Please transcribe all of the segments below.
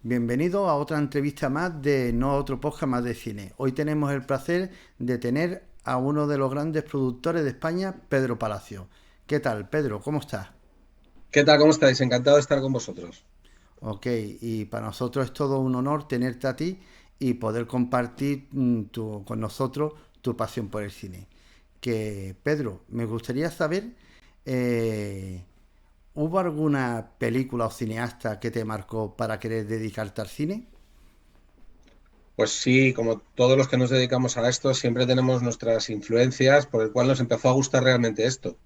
Bienvenido a otra entrevista más de No Otro Podcast Más de Cine. Hoy tenemos el placer de tener a uno de los grandes productores de España, Pedro Palacio. ¿Qué tal, Pedro? ¿Cómo estás? ¿Qué tal? ¿Cómo estáis? Encantado de estar con vosotros. Ok, y para nosotros es todo un honor tenerte a ti y poder compartir con nosotros tu pasión por el cine. Que, Pedro, me gustaría saber, eh, ¿hubo alguna película o cineasta que te marcó para querer dedicarte al cine? Pues sí, como todos los que nos dedicamos a esto, siempre tenemos nuestras influencias por el cual nos empezó a gustar realmente esto.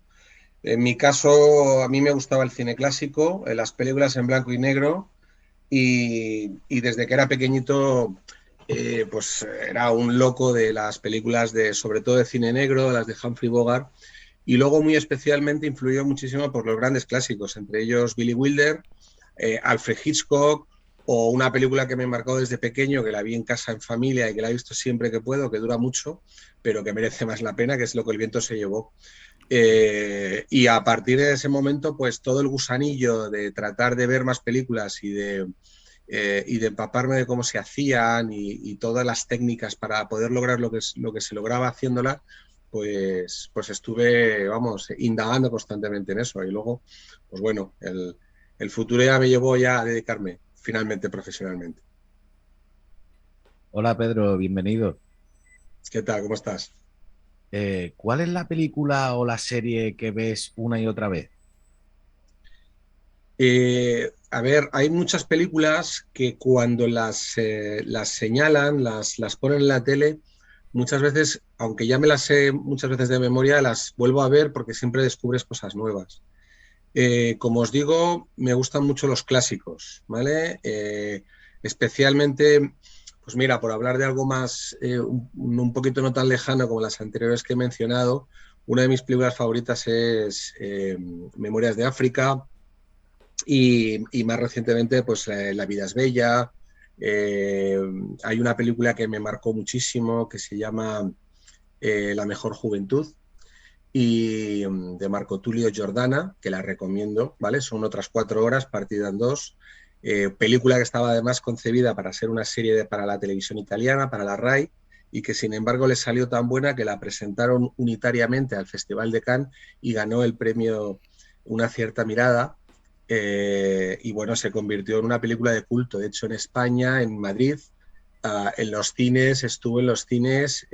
En mi caso, a mí me gustaba el cine clásico, las películas en blanco y negro, y desde que era pequeñito, pues era un loco de las películas de, sobre todo de cine negro, las de Humphrey Bogart, y luego muy especialmente influyó muchísimo por los grandes clásicos, entre ellos Billy Wilder, Alfred Hitchcock, o una película que me marcó desde pequeño, que la vi en casa en familia y que la he visto siempre que puedo, que dura mucho, pero que merece más la pena, que es Lo que el viento se llevó. Y a partir de ese momento, pues todo el gusanillo de tratar de ver más películas y de empaparme de cómo se hacían y todas las técnicas para poder lograr lo que se lograba haciéndola, pues estuve, vamos, indagando constantemente en eso. Y luego, pues bueno, el futuro ya me llevó ya a dedicarme finalmente profesionalmente. Hola Pedro, bienvenido. ¿Qué tal? ¿Cómo estás? ¿Cuál es la película o la serie que ves una y otra vez? A ver, hay muchas películas que cuando las señalan, las ponen en la tele, muchas veces, aunque ya me las sé muchas veces de memoria, las vuelvo a ver porque siempre descubres cosas nuevas. Como os digo, me gustan mucho los clásicos, ¿vale? Especialmente, pues mira, por hablar de algo más, un poquito no tan lejano como las anteriores que he mencionado, una de mis películas favoritas es Memorias de África y más recientemente, pues La vida es bella. Eh, Hay una película que me marcó muchísimo que se llama La mejor juventud y de Marco Tulio Giordana, que la recomiendo, ¿vale? Son otras 4 horas partida en dos. Película que estaba además concebida para ser una serie para la televisión italiana, para la RAI, y que sin embargo le salió tan buena que la presentaron unitariamente al Festival de Cannes y ganó el premio Una cierta mirada. Y bueno, se convirtió en una película de culto. De hecho, en España, en Madrid, en los cines, estuvo en los cines.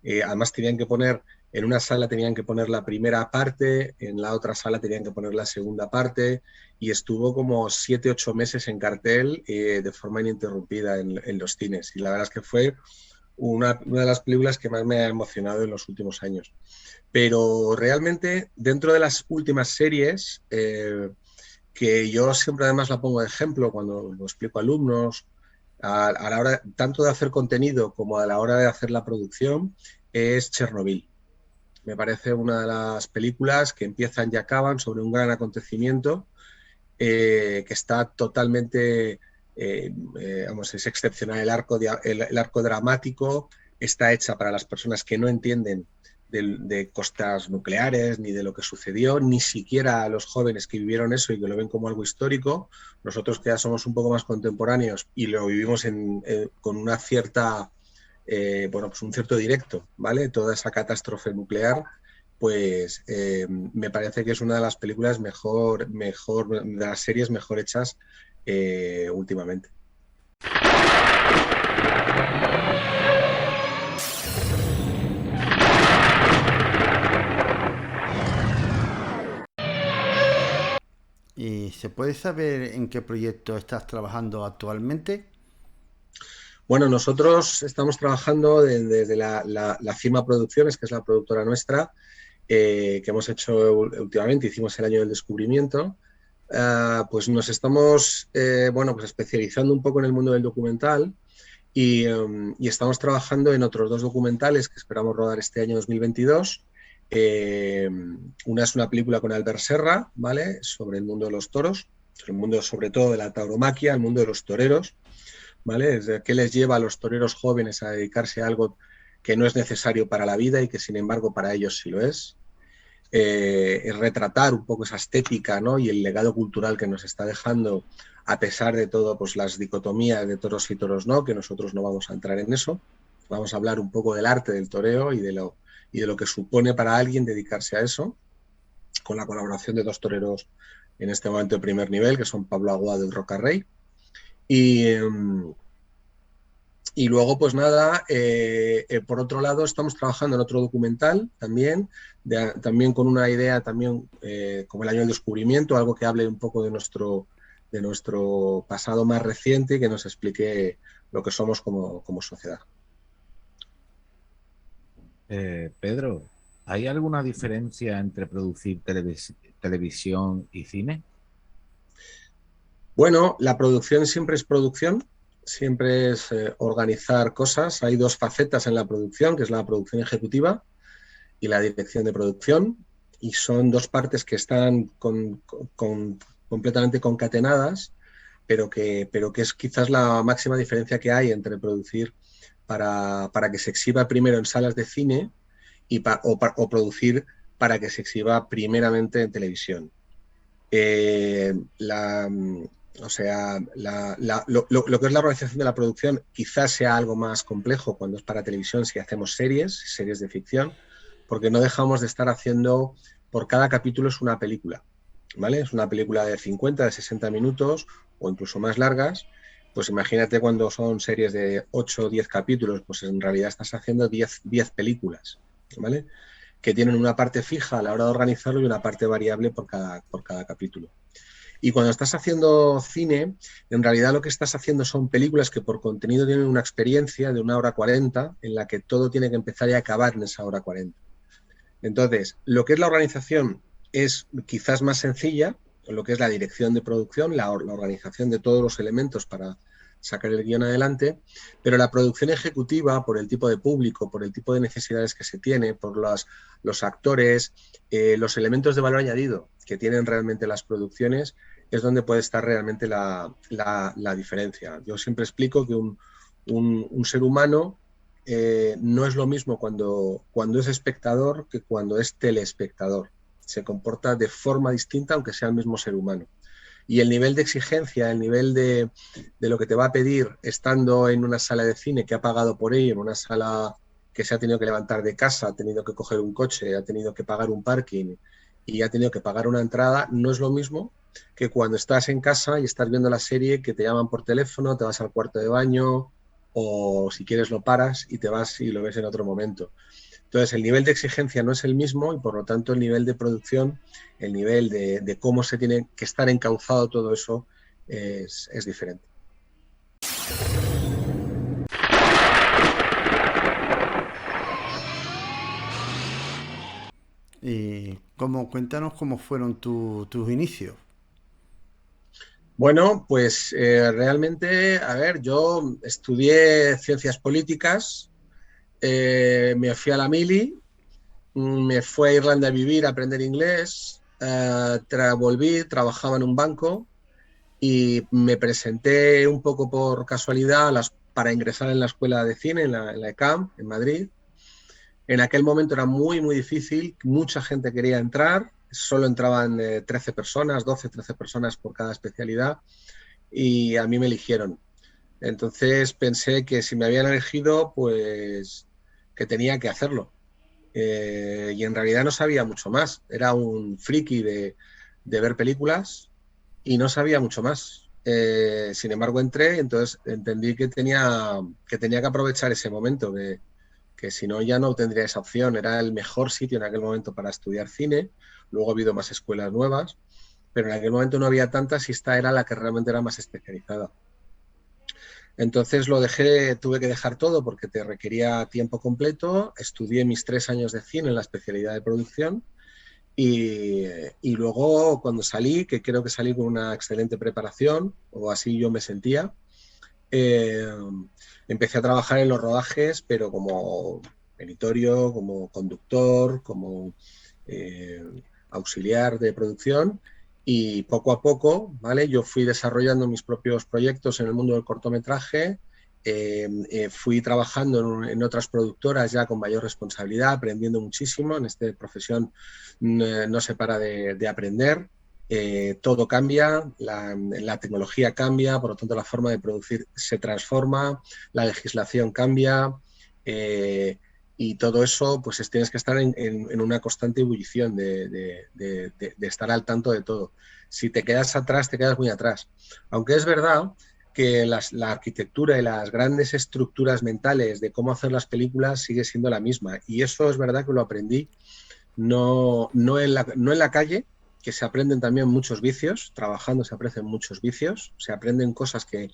Además, tenían que poner en una sala tenían que poner la primera parte, en la otra sala tenían que poner la segunda parte y estuvo como 7, 8 meses en cartel de forma ininterrumpida en los cines. Y la verdad es que fue una de las películas que más me ha emocionado en los últimos años. Pero realmente dentro de las últimas series, que yo siempre además la pongo de ejemplo cuando lo explico a alumnos, a la hora tanto de hacer contenido como a la hora de hacer la producción, es Chernobyl. Me parece una de las películas que empiezan y acaban sobre un gran acontecimiento que está totalmente, vamos, es excepcional el arco dramático, está hecha para las personas que no entienden de costas nucleares ni de lo que sucedió, ni siquiera a los jóvenes que vivieron eso y que lo ven como algo histórico. Nosotros que ya somos un poco más contemporáneos y lo vivimos con una cierta bueno, pues un cierto directo, ¿vale? Toda esa catástrofe nuclear, pues me parece que es una de las películas de las series mejor hechas últimamente. ¿Y se puede saber en qué proyecto estás trabajando actualmente? Bueno, nosotros estamos trabajando desde la Cima Producciones, que es la productora nuestra, que hemos hecho últimamente, hicimos el año del descubrimiento. Pues nos estamos bueno, pues especializando un poco en el mundo del documental y estamos trabajando en otros dos documentales que esperamos rodar este año 2022. Una es una película con Albert Serra, ¿vale? Sobre el mundo de los toros, el mundo sobre todo de la tauromaquia, el mundo de los toreros, ¿vale? Es de qué les lleva a los toreros jóvenes a dedicarse a algo que no es necesario para la vida y que sin embargo para ellos sí lo es. es retratar un poco esa estética, ¿no? Y el legado cultural que nos está dejando, a pesar de todo, pues las dicotomías de toros y toros no, que nosotros no vamos a entrar en eso. Vamos a hablar un poco del arte del toreo y de lo que supone para alguien dedicarse a eso, con la colaboración de dos toreros en este momento de primer nivel, que son Pablo Aguado y Roca Rey. Y luego, pues nada, por otro lado, estamos trabajando en otro documental también, también con una idea también como el año del descubrimiento, algo que hable un poco de nuestro pasado más reciente y que nos explique lo que somos como sociedad. Pedro, ¿hay alguna diferencia entre producir televisión y cine? Bueno, la producción siempre es organizar cosas. Hay dos facetas en la producción, que es la producción ejecutiva y la dirección de producción, y son dos partes que están completamente concatenadas, pero que es quizás la máxima diferencia que hay entre producir para que se exhiba primero en salas de cine o producir para que se exhiba primeramente en televisión. O sea, lo que es la organización de la producción quizás sea algo más complejo cuando es para televisión, si hacemos series de ficción, porque no dejamos de estar haciendo, por cada capítulo es una película, ¿vale? Es una película de 50, de 60 minutos o incluso más largas. Pues imagínate cuando son series de 8 o 10 capítulos, pues en realidad estás haciendo 10 películas, ¿vale? Que tienen una parte fija a la hora de organizarlo y una parte variable por cada capítulo. Y cuando estás haciendo cine, en realidad lo que estás haciendo son películas que por contenido tienen una experiencia de 1 hora 40 en la que todo tiene que empezar y acabar en esa 1 hora 40. Entonces, lo que es la organización es quizás más sencilla, lo que es la dirección de producción, la organización de todos los elementos para sacar el guión adelante, pero la producción ejecutiva, por el tipo de público, por el tipo de necesidades que se tiene, por los actores, los elementos de valor añadido que tienen realmente las producciones, es donde puede estar realmente la diferencia. Yo siempre explico que un ser humano no es lo mismo cuando es espectador que cuando es telespectador. Se comporta de forma distinta aunque sea el mismo ser humano. Y el nivel de exigencia, el nivel de lo que te va a pedir estando en una sala de cine que ha pagado por ello, en una sala que se ha tenido que levantar de casa, ha tenido que coger un coche, ha tenido que pagar un parking y ha tenido que pagar una entrada, no es lo mismo que cuando estás en casa y estás viendo la serie, que te llaman por teléfono, te vas al cuarto de baño o si quieres lo paras y te vas y lo ves en otro momento. Entonces, el nivel de exigencia no es el mismo y, por lo tanto, el nivel de producción, el nivel de cómo se tiene que estar encauzado todo eso es diferente. Y cuéntanos cómo fueron tus inicios. Bueno, pues realmente, a ver, yo estudié ciencias políticas, me fui a la mili, me fui a Irlanda a vivir, a aprender inglés, volví, trabajaba en un banco y me presenté un poco por casualidad para ingresar en la escuela de cine, en la ECAM, en Madrid. En aquel momento era muy, muy difícil, mucha gente quería entrar, solo entraban 13 personas, 12, 13 personas por cada especialidad y a mí me eligieron. Entonces pensé que si me habían elegido, pues que tenía que hacerlo. Y en realidad no sabía mucho más. Era un friki de ver películas y no sabía mucho más. Sin embargo, entré y entonces entendí que tenía que aprovechar ese momento, que si no ya no tendría esa opción. Era el mejor sitio en aquel momento para estudiar cine. Luego ha habido más escuelas nuevas, pero en aquel momento no había tantas y esta era la que realmente era más especializada. Entonces lo dejé, tuve que dejar todo porque te requería tiempo completo. Estudié mis 3 años de cine en la especialidad de producción y luego cuando salí, que creo que salí con una excelente preparación, o así yo me sentía, eh, empecé a trabajar en los rodajes, pero como editorio, como conductor, como eh, auxiliar de producción y poco a poco, ¿vale? Yo fui desarrollando mis propios proyectos en el mundo del cortometraje fui trabajando en otras productoras ya con mayor responsabilidad, aprendiendo muchísimo. En esta profesión no se para de aprender. Todo cambia, la tecnología cambia, por lo tanto la forma de producir se transforma, la legislación cambia, y todo eso pues tienes que estar en una constante ebullición de estar al tanto de todo. Si te quedas atrás, te quedas muy atrás. Aunque es verdad que la arquitectura y las grandes estructuras mentales de cómo hacer las películas sigue siendo la misma, y eso es verdad que lo aprendí no en la calle, que se aprenden también muchos vicios, trabajando se aprenden muchos vicios, se aprenden cosas que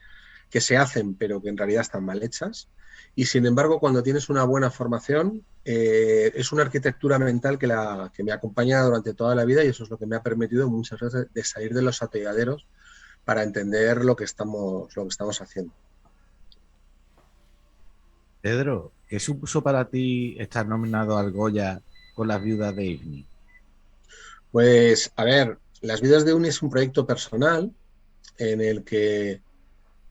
se hacen pero que en realidad están mal hechas, y sin embargo cuando tienes una buena formación es una arquitectura mental que me acompaña durante toda la vida, y eso es lo que me ha permitido muchas veces de salir de los atolladeros para entender lo que estamos haciendo. Pedro, ¿qué supuso para ti estar nominado al Goya con Las viudas de Ifni? Pues, a ver, Las vidas de Uni es un proyecto personal en el que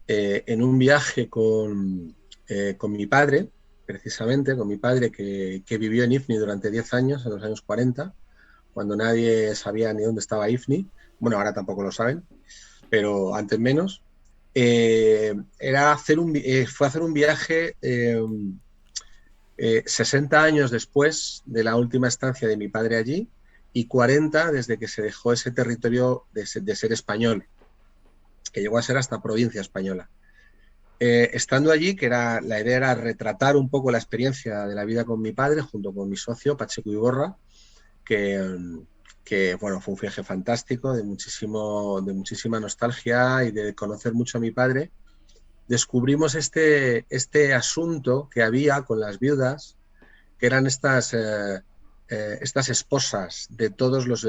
en un viaje con mi padre, precisamente, con mi padre que vivió en Ifni durante 10 años, en los años 40, cuando nadie sabía ni dónde estaba Ifni. Bueno, ahora tampoco lo saben, pero antes menos. Fue hacer un viaje 60 años después de la última estancia de mi padre allí, y 40 desde que se dejó ese territorio de ser español, que llegó a ser hasta provincia española. Estando allí, la idea era retratar un poco la experiencia de la vida con mi padre, junto con mi socio, Pacheco Iborra, que bueno, fue un viaje fantástico, de muchísima nostalgia y de conocer mucho a mi padre. Descubrimos este asunto que había con las viudas, que eran estas esposas de todos los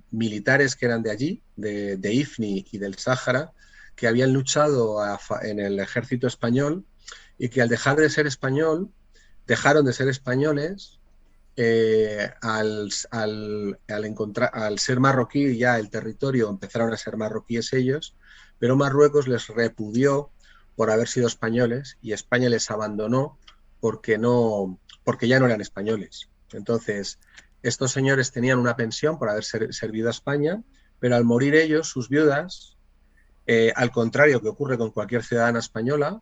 militares que eran de allí, de Ifni y del Sáhara, que habían luchado en el ejército español, y que al dejar de ser español, dejaron de ser españoles. Al ser marroquí ya el territorio, empezaron a ser marroquíes ellos, pero Marruecos les repudió por haber sido españoles, y España les abandonó porque ya no eran españoles. Entonces, estos señores tenían una pensión por haber servido a España, pero al morir ellos, sus viudas, al contrario que ocurre con cualquier ciudadana española,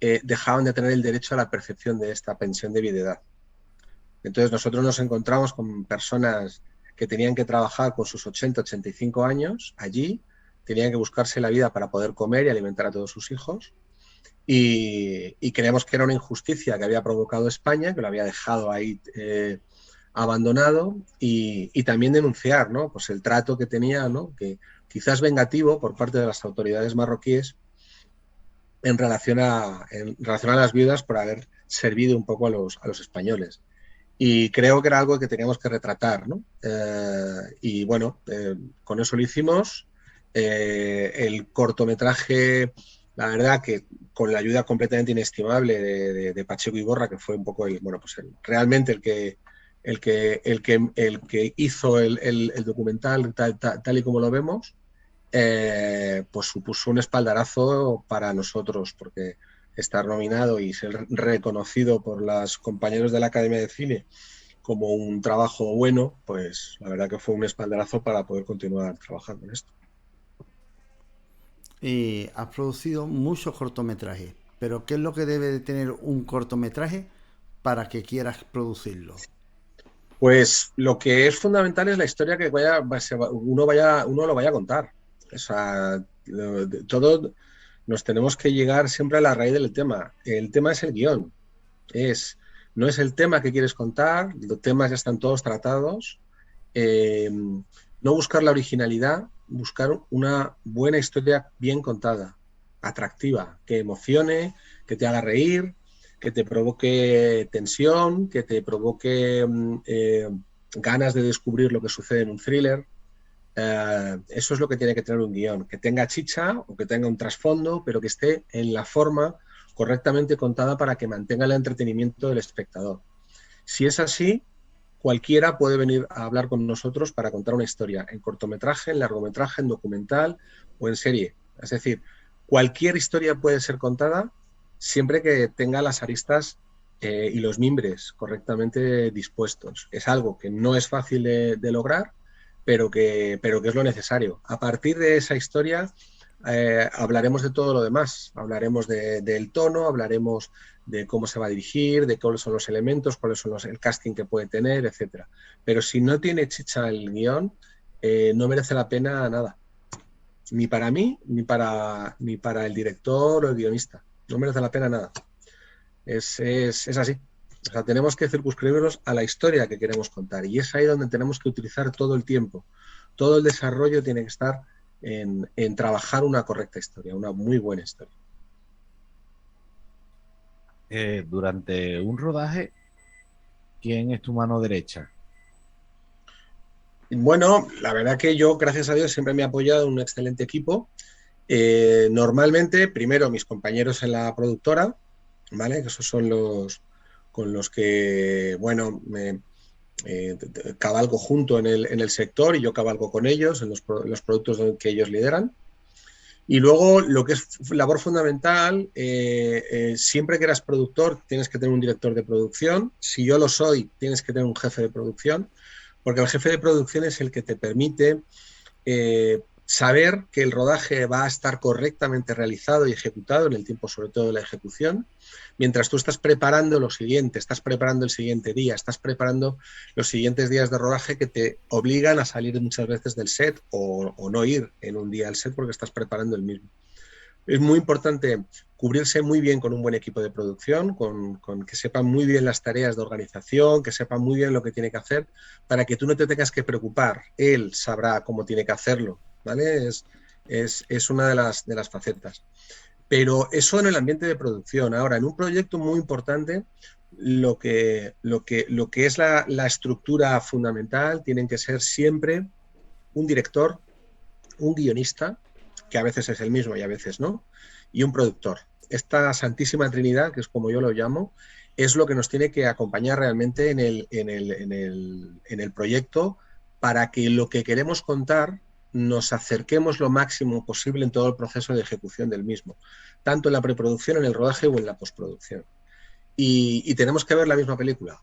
dejaban de tener el derecho a la percepción de esta pensión de viudedad. Entonces nosotros nos encontramos con personas que tenían que trabajar con sus 80, 85 años allí, tenían que buscarse la vida para poder comer y alimentar a todos sus hijos, y creíamos que era una injusticia que había provocado España, que lo había dejado ahí abandonado, y también denunciar, ¿no?, pues el trato que tenía, ¿no?, que quizás vengativo por parte de las autoridades marroquíes en relación a las viudas por haber servido un poco a los españoles. Y creo que era algo que teníamos que retratar, ¿no? Y bueno, con eso lo hicimos. El cortometraje, la verdad que con la ayuda completamente inestimable de Pacheco Iborra, que fue un poco realmente el que hizo el documental tal y como lo vemos, pues supuso un espaldarazo para nosotros, porque estar nominado y ser reconocido por los compañeros de la Academia de Cine como un trabajo bueno, pues la verdad que fue un espaldarazo para poder continuar trabajando en esto. Y has producido muchos cortometrajes, pero ¿qué es lo que debe de tener un cortometraje para que quieras producirlo? Pues lo que es fundamental es la historia que uno lo vaya a contar. O sea, todo nos tenemos que llegar siempre a la raíz del tema. El tema es el guión. No es el tema que quieres contar, los temas ya están todos tratados. No buscar la originalidad, buscar una buena historia bien contada, atractiva, que emocione, que te haga reír, que te provoque tensión, que te provoque ganas de descubrir lo que sucede en un thriller. Eso es lo que tiene que tener un guión, que tenga chicha o que tenga un trasfondo, pero que esté en la forma correctamente contada para que mantenga el entretenimiento del espectador. Si es así, cualquiera puede venir a hablar con nosotros para contar una historia, en cortometraje, en largometraje, en documental o en serie. Es decir, cualquier historia puede ser contada siempre que tenga las aristas y los mimbres correctamente dispuestos. Es algo que no es fácil de lograr, pero que es lo necesario. A partir de esa historia hablaremos de todo lo demás. Hablaremos del tono, hablaremos de cómo se va a dirigir, de cuáles son los elementos, cuáles son el casting que puede tener, etcétera. Pero si no tiene chicha el guión, no merece la pena nada. Ni para mí, ni para el director o el guionista. No merece la pena nada. Es así. O sea, tenemos que circunscribirnos a la historia que queremos contar. Y es ahí donde tenemos que utilizar todo el tiempo. Todo el desarrollo tiene que estar en trabajar una correcta historia, una muy buena historia. Durante un rodaje, ¿quién es tu mano derecha? Bueno, la verdad que yo, gracias a Dios, siempre me he apoyado en un excelente equipo. Normalmente, primero mis compañeros en la productora, ¿vale? Que esos son los con los que, bueno, cabalgo junto en el sector y yo cabalgo con ellos en los productos que ellos lideran. Y luego, lo que es labor fundamental, siempre que eras productor, tienes que tener un director de producción. Si yo lo soy, tienes que tener un jefe de producción, porque el jefe de producción es el que te permite saber que el rodaje va a estar correctamente realizado y ejecutado en el tiempo, sobre todo de la ejecución, mientras tú estás preparando lo siguiente, estás preparando el siguiente día, estás preparando los siguientes días de rodaje que te obligan a salir muchas veces del set o no ir en un día al set porque estás preparando el mismo. Es muy importante cubrirse muy bien con un buen equipo de producción, con que sepan muy bien las tareas de organización, que sepan muy bien lo que tiene que hacer, para que tú no te tengas que preocupar. Él sabrá cómo tiene que hacerlo, ¿vale? Es una de las facetas. Pero eso en el ambiente de producción. Ahora, en un proyecto muy importante, lo que es la estructura fundamental tienen que ser siempre un director, un guionista, que a veces es el mismo y a veces no, y un productor. Esta santísima trinidad, que es como yo lo llamo, es lo que nos tiene que acompañar realmente en el proyecto para que lo que queremos contar nos acerquemos lo máximo posible en todo el proceso de ejecución del mismo, tanto en la preproducción, en el rodaje o en la postproducción. Y tenemos que ver la misma película,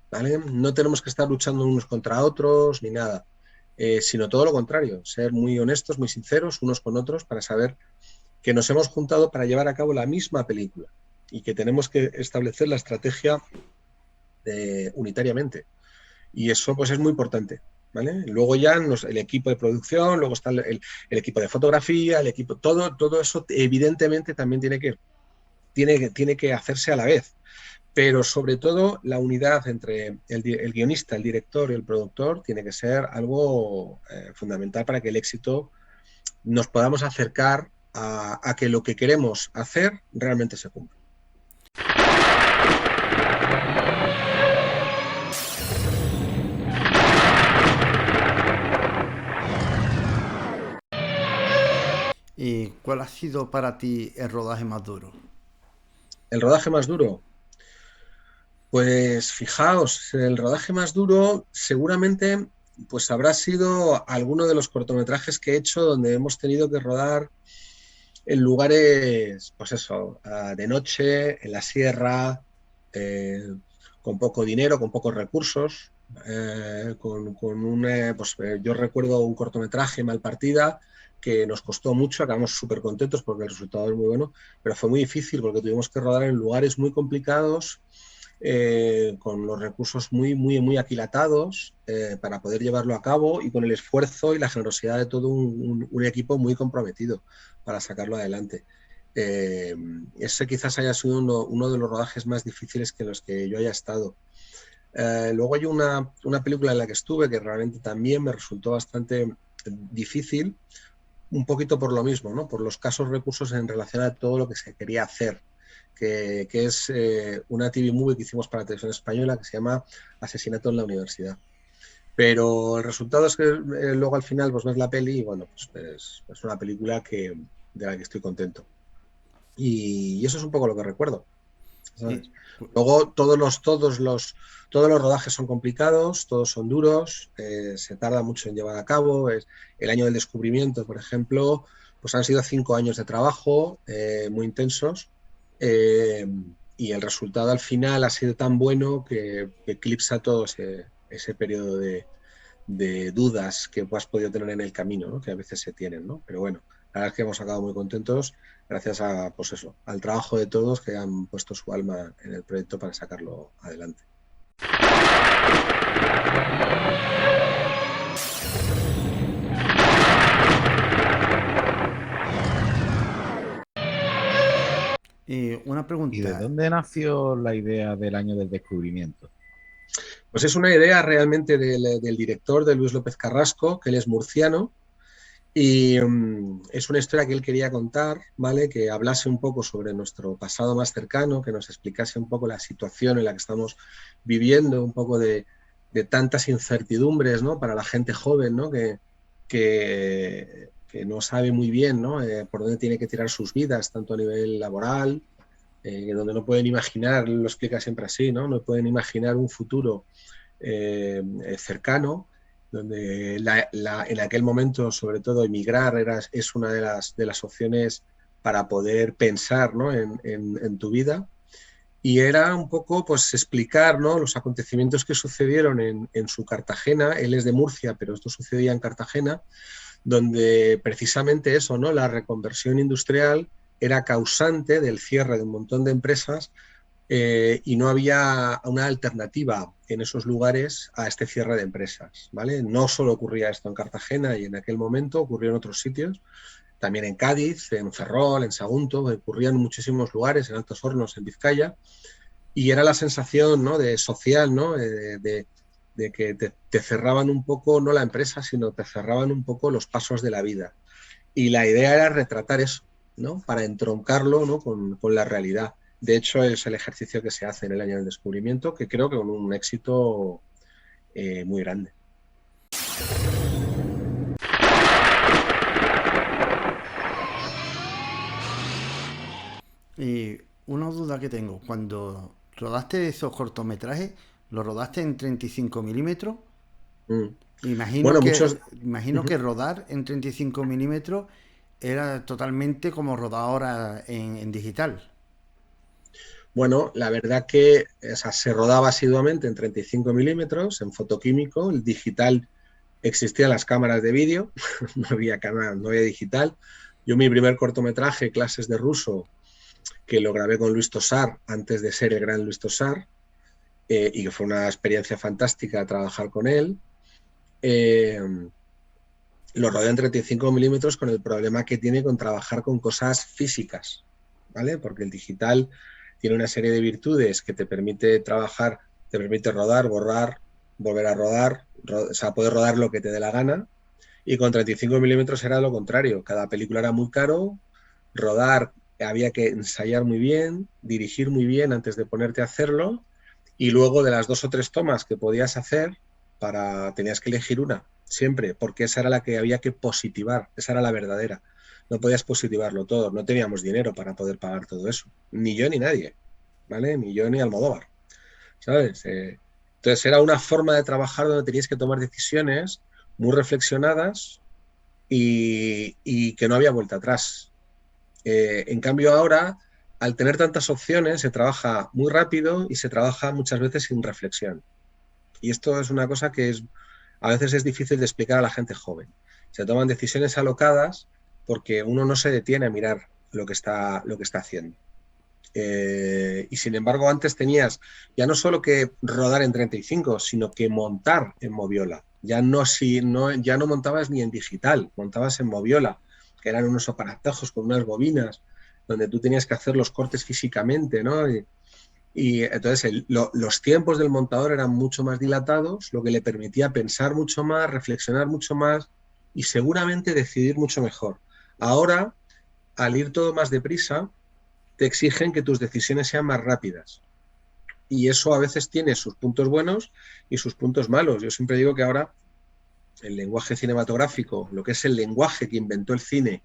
¿vale? No tenemos que estar luchando unos contra otros ni nada. Sino todo lo contrario, ser muy honestos, muy sinceros unos con otros para saber que nos hemos juntado para llevar a cabo la misma película y que tenemos que establecer la estrategia unitariamente. Y eso pues es muy importante, ¿vale? Luego ya el equipo de producción, luego está el equipo de fotografía, el equipo, todo eso evidentemente también tiene que hacerse a la vez. Pero sobre todo la unidad entre el guionista, el director y el productor tiene que ser algo fundamental para que el éxito nos podamos acercar a que lo que queremos hacer realmente se cumpla. ¿Y cuál ha sido para ti el rodaje más duro? El rodaje más duro. Pues fijaos, el rodaje más duro seguramente pues habrá sido alguno de los cortometrajes que he hecho donde hemos tenido que rodar en lugares, pues eso, de noche, en la sierra, con poco dinero, con pocos recursos, yo recuerdo un cortometraje, Malpartida, que nos costó mucho, acabamos súper contentos porque el resultado es muy bueno, pero fue muy difícil porque tuvimos que rodar en lugares muy complicados, con los recursos muy aquilatados para poder llevarlo a cabo y con el esfuerzo y la generosidad de todo un equipo muy comprometido para sacarlo adelante. Ese quizás haya sido uno de los rodajes más difíciles que en los que yo haya estado. Luego hay una película en la que estuve que realmente también me resultó bastante difícil, un poquito por lo mismo, ¿no? Por los escasos recursos en relación a todo lo que se quería hacer. Que es una TV movie que hicimos para la televisión española que se llama Asesinato en la Universidad. Pero el resultado es que luego al final pues ves la peli y bueno, pues es una película de la que estoy contento. Y eso es un poco lo que recuerdo, ¿sabes? Luego todos los rodajes son complicados, todos son duros, se tarda mucho en llevar a cabo. El año del descubrimiento, por ejemplo, pues han sido 5 años de trabajo muy intensos. y el resultado al final ha sido tan bueno que eclipsa todo ese periodo de dudas que has podido tener en el camino, ¿no? Que a veces se tienen, ¿no? Pero bueno, la verdad es que hemos acabado muy contentos gracias a, pues eso, al trabajo de todos que han puesto su alma en el proyecto para sacarlo adelante. Y una ¿Y de pregunta. dónde nació la idea del año del descubrimiento? Pues es una idea realmente del director, de Luis López Carrasco, que él es murciano, y es una historia que él quería contar, ¿vale? Que hablase un poco sobre nuestro pasado más cercano, que nos explicase un poco la situación en la que estamos viviendo, un poco de tantas incertidumbres, ¿no? Para la gente joven, ¿no? Que no sabe muy bien, ¿no? Por dónde tiene que tirar sus vidas, tanto a nivel laboral, donde no pueden imaginar, lo explica siempre así, ¿no? No pueden imaginar un futuro cercano, donde en aquel momento, sobre todo, emigrar es una de las opciones para poder pensar, ¿no? en tu vida. Y era un poco pues explicar, ¿no? Los acontecimientos que sucedieron en su Cartagena. Él es de Murcia, pero esto sucedía en Cartagena, donde precisamente eso, ¿no? La reconversión industrial era causante del cierre de un montón de empresas, y no había una alternativa en esos lugares a este cierre de empresas, ¿vale? No solo ocurría esto en Cartagena y en aquel momento, ocurrió en otros sitios, también en Cádiz, en Ferrol, en Sagunto, ocurría en muchísimos lugares, en Altos Hornos, en Vizcaya, y era la sensación, ¿no? De social, ¿no? De que te cerraban un poco, no la empresa, sino te cerraban un poco los pasos de la vida. Y la idea era retratar eso, ¿no? Para entroncarlo, ¿no? con la realidad. De hecho, es el ejercicio que se hace en el año del descubrimiento, que creo que con un éxito muy grande. Y una duda que tengo, cuando rodaste esos cortometrajes, ¿lo rodaste en 35 milímetros? Mm. Imagino Bueno, que, muchos... imagino que rodar en 35 milímetros era totalmente como rodar ahora en digital. Bueno, la verdad que o sea, se rodaba asiduamente en 35 milímetros, en fotoquímico, el digital existían las cámaras de vídeo, no había cámara, no había digital. Yo mi primer cortometraje, Clases de ruso, que lo grabé con Luis Tosar antes de ser el gran Luis Tosar, y que fue una experiencia fantástica trabajar con él. Eh, lo rodé en 35 milímetros con el problema que tiene con trabajar con cosas físicas, ¿vale? Porque el digital tiene una serie de virtudes que te permite trabajar, te permite rodar, borrar, volver a rodar, o sea, poder rodar lo que te dé la gana. Y con 35 milímetros era lo contrario. Cada película era muy caro, rodar había que ensayar muy bien, dirigir muy bien antes de ponerte a hacerlo, y luego de las 2 o 3 tomas que podías hacer, tenías que elegir una, siempre, porque esa era la que había que positivar, esa era la verdadera. No podías positivarlo todo, no teníamos dinero para poder pagar todo eso, ni yo ni nadie, ¿vale? Ni yo ni Almodóvar, ¿sabes? Entonces era una forma de trabajar donde tenías que tomar decisiones muy reflexionadas y que no había vuelta atrás. En cambio ahora, al tener tantas opciones, se trabaja muy rápido y se trabaja muchas veces sin reflexión. Y esto es una cosa que a veces es difícil de explicar a la gente joven. Se toman decisiones alocadas porque uno no se detiene a mirar lo que está haciendo. Y sin embargo, antes tenías ya no solo que rodar en 35, sino que montar en Moviola. Ya no montabas ni en digital, montabas en Moviola, que eran unos aparatojos con unas bobinas, donde tú tenías que hacer los cortes físicamente, ¿no? Y entonces los tiempos del montador eran mucho más dilatados, lo que le permitía pensar mucho más, reflexionar mucho más y seguramente decidir mucho mejor. Ahora, al ir todo más deprisa, te exigen que tus decisiones sean más rápidas. Y eso a veces tiene sus puntos buenos y sus puntos malos. Yo siempre digo que ahora el lenguaje cinematográfico, lo que es el lenguaje que inventó el cine,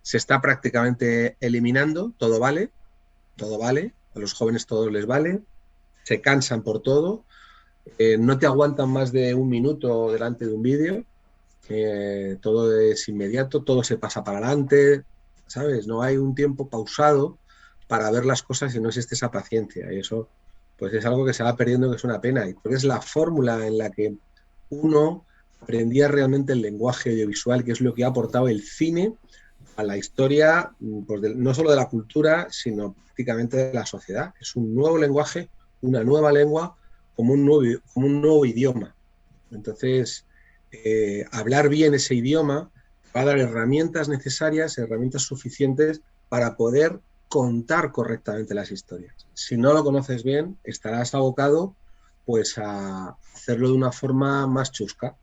se está prácticamente eliminando. Todo vale, a los jóvenes todo les vale, se cansan por todo, no te aguantan más de un minuto delante de un vídeo, todo es inmediato, todo se pasa para adelante, ¿sabes? No hay un tiempo pausado para ver las cosas y no existe esa paciencia. Y eso pues es algo que se va perdiendo, que es una pena. Y porque es la fórmula en la que uno aprendía realmente el lenguaje audiovisual, que es lo que ha aportado el cine a la historia, pues no solo de la cultura, sino prácticamente de la sociedad. Es un nuevo lenguaje, una nueva lengua, como un nuevo idioma. Entonces, hablar bien ese idioma va a dar herramientas necesarias, herramientas suficientes para poder contar correctamente las historias. Si no lo conoces bien, estarás abocado pues a hacerlo de una forma más chusca.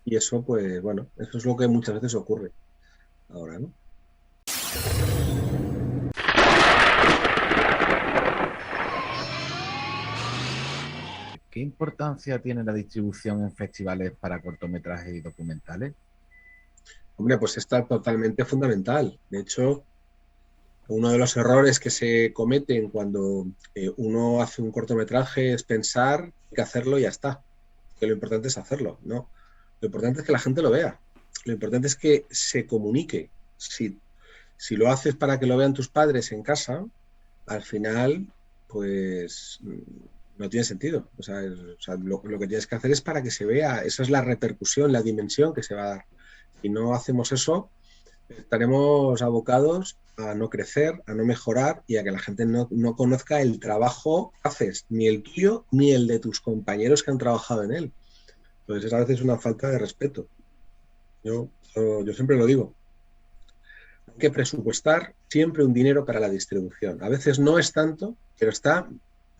Y eso, pues bueno, eso es lo que muchas veces ocurre ahora, ¿no? ¿Qué importancia tiene la distribución en festivales para cortometrajes y documentales? Hombre, pues está totalmente fundamental. De hecho, uno de los errores que se cometen cuando uno hace un cortometraje es pensar que hacerlo y ya está, que lo importante es hacerlo. No, lo importante es que la gente lo vea. Lo importante es que se comunique. Si lo haces para que lo vean tus padres en casa, al final, pues no tiene sentido. Lo que tienes que hacer es para que se vea. Esa es la repercusión, la dimensión que se va a dar. Si no hacemos eso, estaremos abocados a no crecer, a no mejorar y a que la gente no conozca el trabajo que haces, ni el tuyo, ni el de tus compañeros que han trabajado en él. Entonces, a veces es una falta de respeto. Yo siempre lo digo. Hay que presupuestar siempre un dinero para la distribución. A veces no es tanto, pero está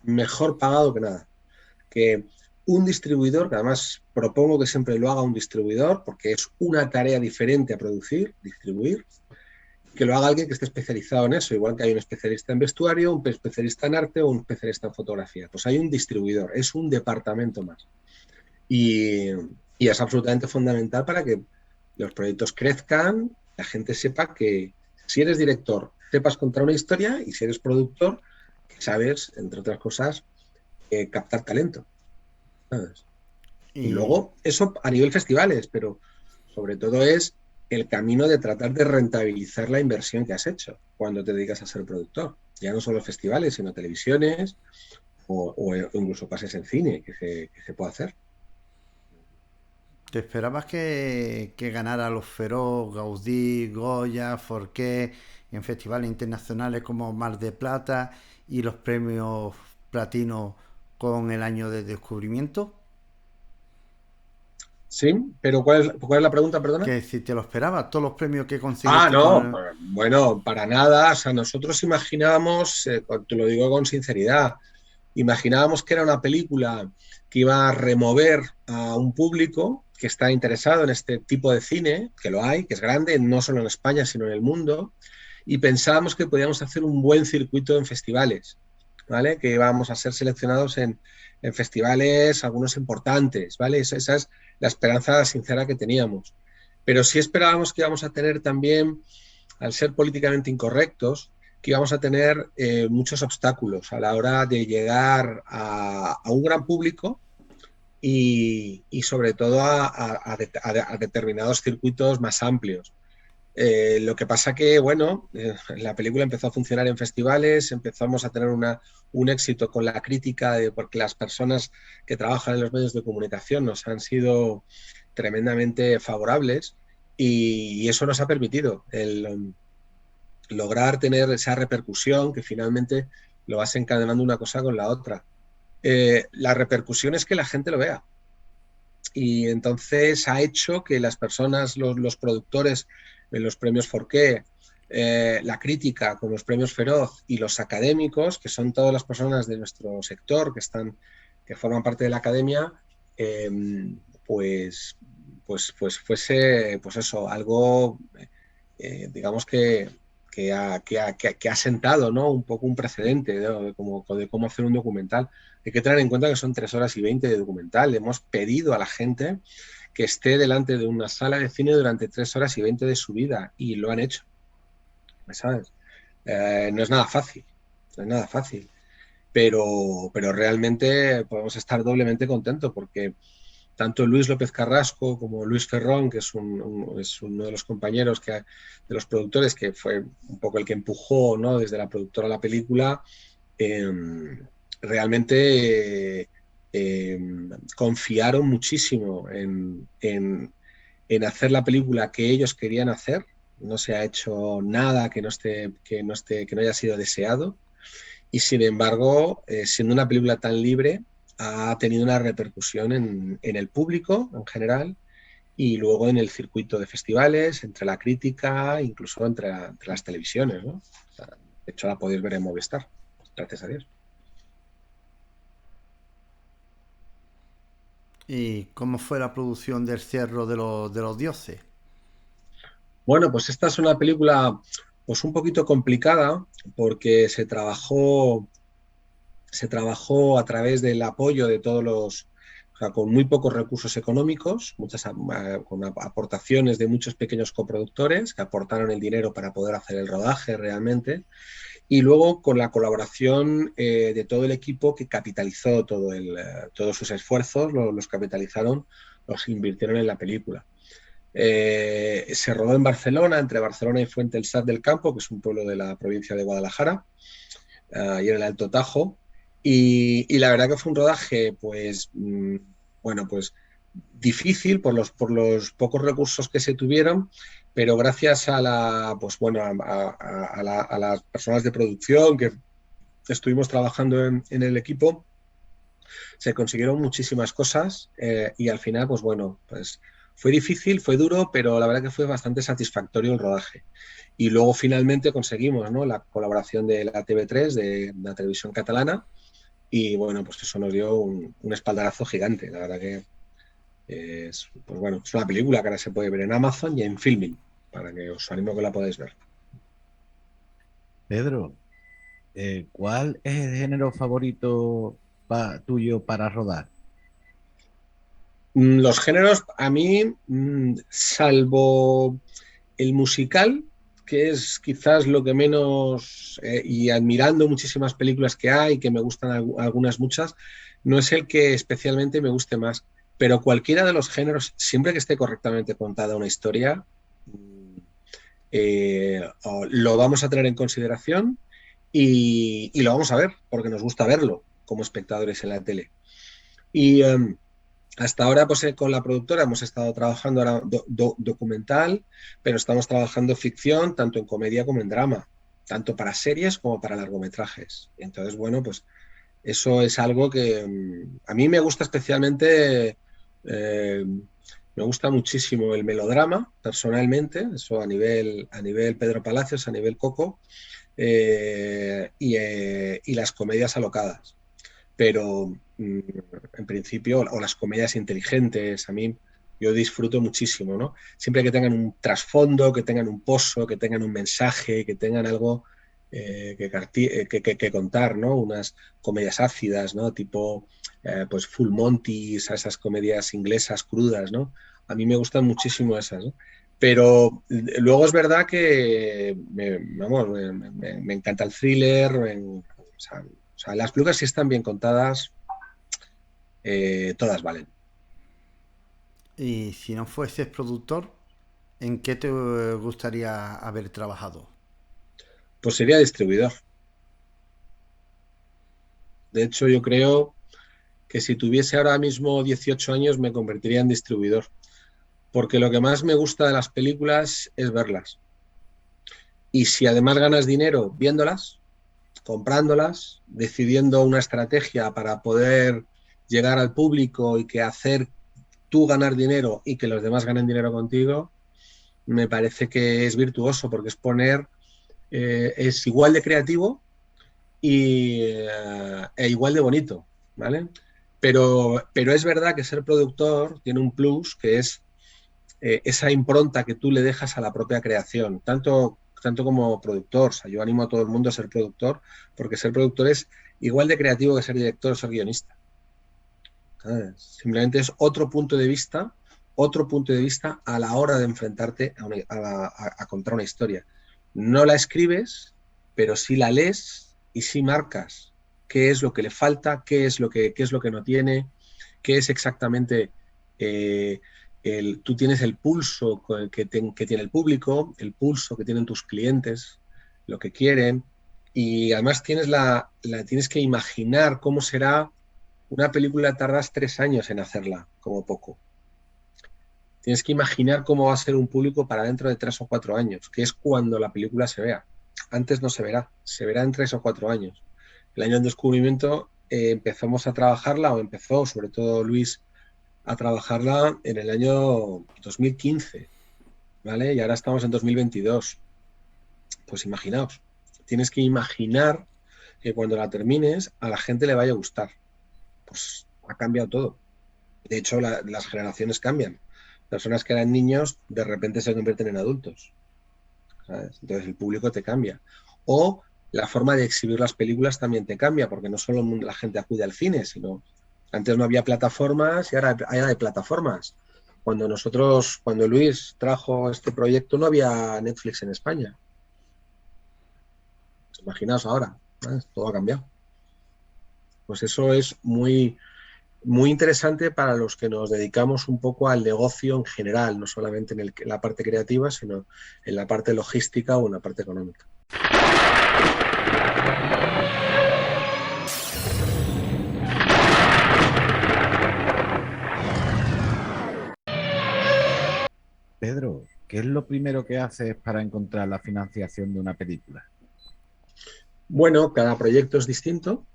mejor pagado que nada. Que un distribuidor, que además propongo que siempre lo haga un distribuidor, porque es una tarea diferente a producir, distribuir, que lo haga alguien que esté especializado en eso, igual que hay un especialista en vestuario, un especialista en arte o un especialista en fotografía. Pues hay un distribuidor, es un departamento más. Y es absolutamente fundamental para que los proyectos crezcan, la gente sepa que si eres director, sepas contar una historia y si eres productor, que sabes, entre otras cosas, captar talento. ¿Sabes? Y Y luego, eso a nivel festivales, pero sobre todo es el camino de tratar de rentabilizar la inversión que has hecho cuando te dedicas a ser productor. Ya no solo festivales, sino televisiones o incluso pases en cine, que se puede hacer. ¿te esperabas que ganara los Feroz, Gaudí, Goya, Forqué en festivales internacionales como Mar de Plata y los premios platino con el año de descubrimiento? Sí, pero ¿cuál es la pregunta, perdona? Que si te lo esperabas, todos los premios que Ah, conseguiste con no, bueno, para nada. O sea, nosotros imaginábamos, te lo digo con sinceridad, imaginábamos que era una película que iba a remover a un público que está interesado en este tipo de cine, que lo hay, que es grande, no solo en España, sino en el mundo, y pensábamos que podíamos hacer un buen circuito en festivales, ¿vale? Que íbamos a ser seleccionados en festivales, algunos importantes, ¿vale? Esa es la esperanza sincera que teníamos. Pero sí esperábamos que íbamos a tener también, al ser políticamente incorrectos, que íbamos a tener muchos obstáculos a la hora de llegar a un gran público y sobre todo a determinados circuitos más amplios. Lo que pasa que, bueno, la película empezó a funcionar en festivales, empezamos a tener un éxito con la crítica, porque las personas que trabajan en los medios de comunicación nos han sido tremendamente favorables y eso nos ha permitido lograr tener esa repercusión que finalmente lo vas encadenando una cosa con la otra. La repercusión es que la gente lo vea. Y entonces ha hecho que las personas, los productores en los premios Forqué, la crítica con los premios Feroz y los académicos, que son todas las personas de nuestro sector que forman parte de la academia, eh, pues, pues fuese pues eso, algo digamos que ha sentado, ¿no? Un poco un precedente, ¿no? de cómo hacer un documental. Hay que tener en cuenta que son 3 horas y 20 de documental. Hemos pedido a la gente que esté delante de una sala de cine durante 3 horas y 20 de su vida y lo han hecho, ¿sabes? No es nada fácil, no es nada fácil, pero realmente podemos estar doblemente contentos porque tanto Luis López Carrasco como Luis Ferrón, que es, es uno de los compañeros de los productores, que fue un poco el que empujó, ¿no?, desde la productora la película, realmente confiaron muchísimo en hacer la película que ellos querían hacer. No se ha hecho nada que no haya sido deseado. Y sin embargo, siendo una película tan libre, ha tenido una repercusión en el público en general y luego en el circuito de festivales, entre la crítica, incluso entre las televisiones, ¿no? O sea, de hecho, la podéis ver en Movistar, gracias a Dios. ¿Y cómo fue la producción del Cerro de los Dioses? Bueno, pues esta es una película pues un poquito complicada porque se trabajó a través del apoyo de todos los, o sea, con muy pocos recursos económicos, con aportaciones de muchos pequeños coproductores que aportaron el dinero para poder hacer el rodaje realmente, y luego con la colaboración de todo el equipo que capitalizó todos sus esfuerzos, los capitalizaron, los invirtieron en la película. Se rodó en Barcelona, entre Barcelona y Fuente del Sat del Campo, que es un pueblo de la provincia de Guadalajara, y en el Alto Tajo. Y la verdad que fue un rodaje, pues, bueno, pues difícil por los pocos recursos que se tuvieron, pero gracias pues bueno, a las personas de producción que estuvimos trabajando en el equipo, se consiguieron muchísimas cosas y al final, pues bueno, pues fue difícil, fue duro, pero la verdad que fue bastante satisfactorio el rodaje. Y luego finalmente conseguimos, ¿no?, la colaboración de la TV3, de la televisión catalana, y bueno, pues eso nos dio un espaldarazo gigante. La verdad que pues bueno, es una película que ahora se puede ver en Amazon y en Filmin, para que os animo a que la podáis ver. Pedro, ¿cuál es el género favorito tuyo para rodar? Los géneros, a mí, salvo el musical, que es quizás lo que menos, y admirando muchísimas películas que hay, que me gustan algunas muchas, no es el que especialmente me guste más. Pero cualquiera de los géneros, siempre que esté correctamente contada una historia, lo vamos a tener en consideración y lo vamos a ver, porque nos gusta verlo como espectadores en la tele. Y hasta ahora, pues con la productora hemos estado trabajando ahora documental, pero estamos trabajando ficción, tanto en comedia como en drama, tanto para series como para largometrajes. Entonces, bueno, pues eso es algo que a mí me gusta especialmente, me gusta muchísimo el melodrama, personalmente, eso a nivel Pedro Palacios, a nivel Coco, y las comedias alocadas. Pero en principio, o las comedias inteligentes, a mí yo disfruto muchísimo, ¿no? Siempre que tengan un trasfondo, que tengan un pozo, que tengan un mensaje, que tengan algo que contar, ¿no? Unas comedias ácidas, ¿no? Tipo, pues Full Monty, esas comedias inglesas crudas, ¿no? A mí me gustan muchísimo esas, ¿no? Pero luego es verdad que me encanta el thriller, o sea, las películas, si están bien contadas, todas valen. Y si no fueses productor, ¿en qué te gustaría haber trabajado? Pues sería distribuidor. De hecho, yo creo que si tuviese ahora mismo 18 años me convertiría en distribuidor, porque lo que más me gusta de las películas es verlas. Y si además ganas dinero viéndolas, comprándolas, decidiendo una estrategia para poder llegar al público y que hacer tú ganar dinero y que los demás ganen dinero contigo, me parece que es virtuoso, porque es es igual de creativo e igual de bonito, ¿vale? Pero es verdad que ser productor tiene un plus, que es esa impronta que tú le dejas a la propia creación, tanto como productor. O sea, yo animo a todo el mundo a ser productor, porque ser productor es igual de creativo que ser director o ser guionista. Simplemente es otro punto de vista a la hora de enfrentarte a contar una historia. No la escribes, pero sí la lees y sí marcas qué es lo que le falta, qué es lo que no tiene, qué es exactamente tú tienes el pulso que tiene el público, el pulso que tienen tus clientes, lo que quieren, y además tienes que imaginar cómo será una película. Tardas 3 años en hacerla, como poco. Tienes que imaginar cómo va a ser un público para dentro de 3 o 4 años, que es cuando la película se vea. Antes no se verá en 3 o 4 años. El año del descubrimiento empezamos a trabajarla, o empezó sobre todo Luis a trabajarla en el año 2015, ¿vale? Y ahora estamos en 2022. Pues imaginaos, tienes que imaginar que cuando la termines a la gente le vaya a gustar. Pues ha cambiado todo. De hecho, las generaciones cambian. Personas que eran niños de repente se convierten en adultos, ¿sabes? Entonces el público te cambia. O la forma de exhibir las películas también te cambia, porque no solo la gente acude al cine, sino antes no había plataformas y ahora hay plataformas. Cuando Luis trajo este proyecto, no había Netflix en España. Imaginaos ahora, ¿sabes? Todo ha cambiado. Pues eso es muy, muy interesante para los que nos dedicamos un poco al negocio en general, no solamente en la parte creativa, sino en la parte logística o en la parte económica. Pedro, ¿qué es lo primero que haces para encontrar la financiación de una película? Bueno, cada proyecto es distinto.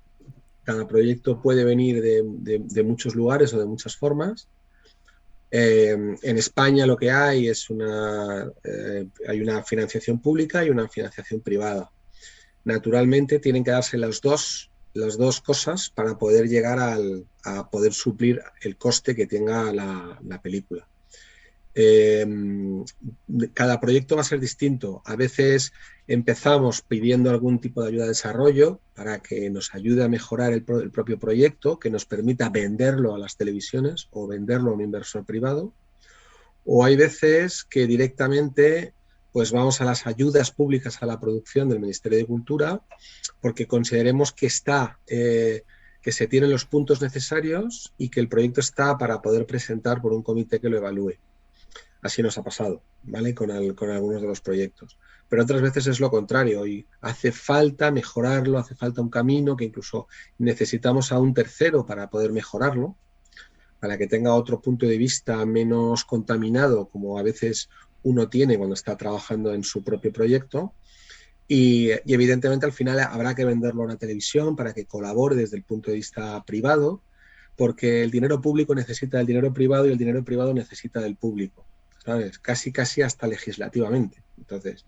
Cada proyecto puede venir de muchos lugares o de muchas formas. En España lo que hay es hay una financiación pública y una financiación privada. Naturalmente tienen que darse las dos cosas para poder llegar a poder suplir el coste que tenga la película. Cada proyecto va a ser distinto. A veces empezamos pidiendo algún tipo de ayuda de desarrollo para que nos ayude a mejorar el propio proyecto, que nos permita venderlo a las televisiones o venderlo a un inversor privado. O hay veces que directamente pues vamos a las ayudas públicas a la producción del Ministerio de Cultura porque consideremos que que se tienen los puntos necesarios y que el proyecto está para poder presentar por un comité que lo evalúe. Así nos ha pasado, ¿vale? Con algunos de los proyectos. Pero otras veces es lo contrario y hace falta mejorarlo, hace falta un camino que incluso necesitamos a un tercero para poder mejorarlo, para que tenga otro punto de vista menos contaminado, como a veces uno tiene cuando está trabajando en su propio proyecto. Y evidentemente al final habrá que venderlo a una televisión para que colabore desde el punto de vista privado, porque el dinero público necesita del dinero privado y el dinero privado necesita del público, ¿sabes? Casi hasta legislativamente. Entonces,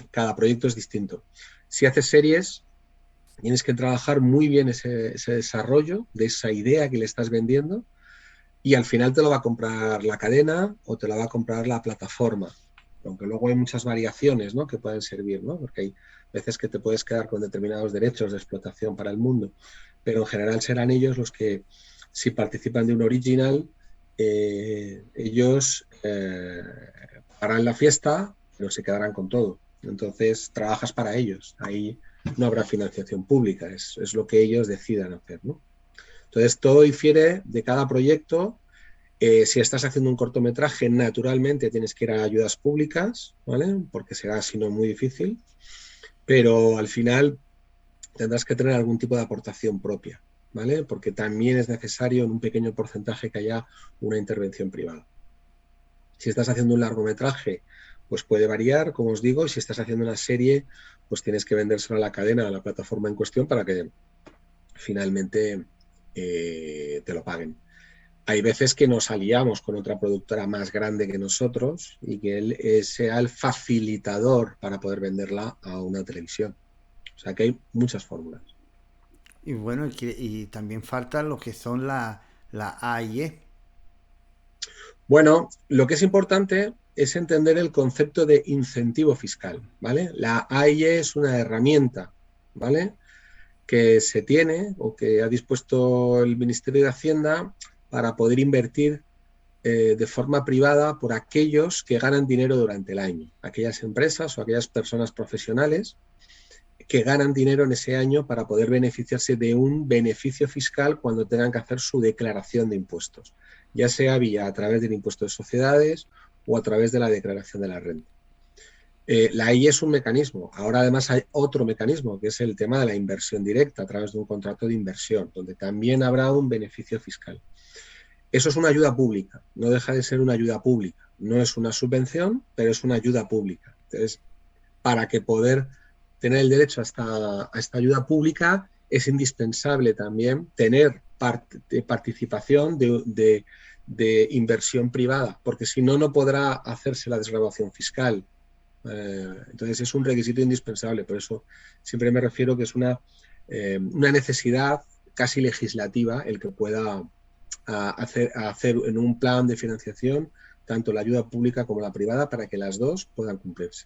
cada proyecto es distinto. Si haces series, tienes que trabajar muy bien ese desarrollo de esa idea que le estás vendiendo y al final te lo va a comprar la cadena o te la va a comprar la plataforma. Aunque luego hay muchas variaciones, ¿no?, que pueden servir, ¿no? Porque hay veces que te puedes quedar con determinados derechos de explotación para el mundo, pero en general serán ellos los que, si participan de un original, ellos harán la fiesta, pero se quedarán con todo. Entonces trabajas para ellos. Ahí no habrá financiación pública, es lo que ellos decidan hacer, ¿no? Entonces todo difiere de cada proyecto. Si estás haciendo un cortometraje, naturalmente tienes que ir a ayudas públicas, ¿vale? Porque será, si no, muy difícil. Pero al final tendrás que tener algún tipo de aportación propia, ¿vale? Porque también es necesario en un pequeño porcentaje que haya una intervención privada. Si estás haciendo un largometraje, pues puede variar, como os digo, y si estás haciendo una serie, pues tienes que vendérselo a la cadena, a la plataforma en cuestión, para que finalmente te lo paguen. Hay veces que nos aliamos con otra productora más grande que nosotros y que él sea el facilitador para poder venderla a una televisión. O sea que hay muchas fórmulas. Y bueno, y también falta lo que son la A y E. Bueno, lo que es importante es entender el concepto de incentivo fiscal, ¿vale? La AIE es una herramienta, ¿vale?, que se tiene o que ha dispuesto el Ministerio de Hacienda para poder invertir de forma privada por aquellos que ganan dinero durante el año, aquellas empresas o aquellas personas profesionales que ganan dinero en ese año para poder beneficiarse de un beneficio fiscal cuando tengan que hacer su declaración de impuestos, ya sea a través del impuesto de sociedades o a través de la declaración de la renta. La EI es un mecanismo. Ahora además hay otro mecanismo, que es el tema de la inversión directa a través de un contrato de inversión, donde también habrá un beneficio fiscal. Eso es una ayuda pública, no deja de ser una ayuda pública. No es una subvención, pero es una ayuda pública. Entonces, para que poder tener el derecho a esta ayuda pública, es indispensable también tener participación de inversión privada, porque si no, no podrá hacerse la desgravación fiscal. Entonces es un requisito indispensable, por eso siempre me refiero que es una necesidad casi legislativa el que pueda hacer en un plan de financiación tanto la ayuda pública como la privada para que las dos puedan cumplirse.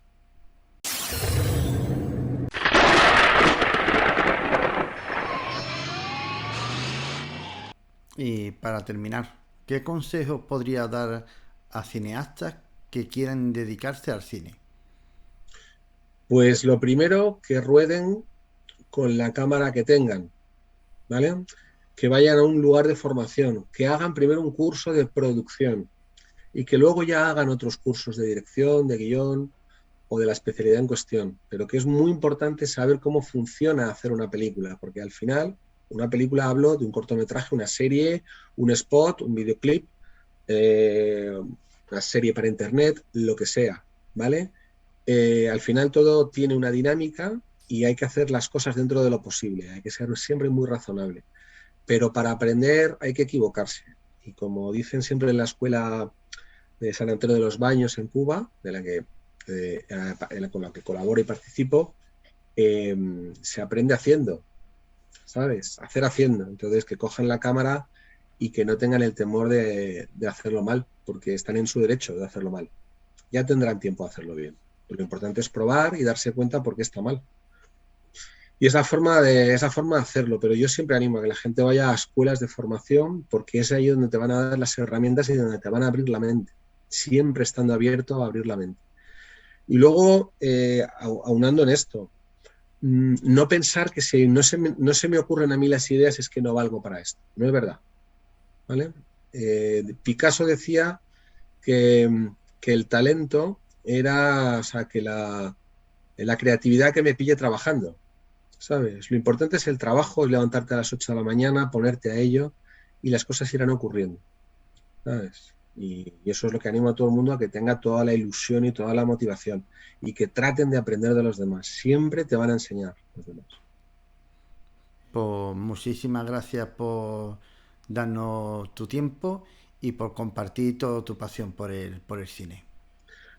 Y para terminar, ¿qué consejos podría dar a cineastas que quieran dedicarse al cine? Pues lo primero, que rueden con la cámara que tengan, ¿vale? Que vayan a un lugar de formación, que hagan primero un curso de producción y que luego ya hagan otros cursos de dirección, de guión o de la especialidad en cuestión. Pero que es muy importante saber cómo funciona hacer una película, porque al final una película hablo de un cortometraje, una serie, un spot, un videoclip, una serie para internet, lo que sea, ¿vale? Al final todo tiene una dinámica y hay que hacer las cosas dentro de lo posible, hay que ser siempre muy razonable. Pero para aprender hay que equivocarse. Y como dicen siempre en la escuela de San Antonio de los Baños en Cuba, con la que colaboro y participo, se aprende haciendo, ¿sabes? Hacer haciendo. Entonces, que cojan la cámara y que no tengan el temor de hacerlo mal, porque están en su derecho de hacerlo mal. Ya tendrán tiempo de hacerlo bien. Lo importante es probar y darse cuenta por qué está mal. Y esa forma de hacerlo, pero yo siempre animo a que la gente vaya a escuelas de formación porque es ahí donde te van a dar las herramientas y donde te van a abrir la mente, siempre estando abierto a abrir la mente. Y luego, aunando en esto, no pensar que si no se me ocurren a mí las ideas es que no valgo para esto, no es verdad, ¿vale? Picasso decía que el talento era, o sea, que la creatividad que me pille trabajando, ¿sabes? Lo importante es el trabajo, es levantarte a las 8 de la mañana, ponerte a ello y las cosas irán ocurriendo, ¿sabes? Y eso es lo que animo a todo el mundo a que tenga toda la ilusión y toda la motivación y que traten de aprender de los demás. Siempre te van a enseñar los demás. Pues muchísimas gracias por darnos tu tiempo y por compartir toda tu pasión por el cine.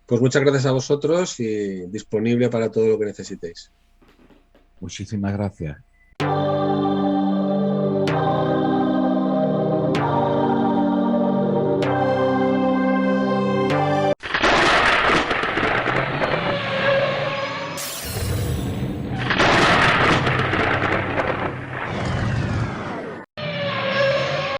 Pues muchas gracias a vosotros y disponible para todo lo que necesitéis. Muchísimas gracias.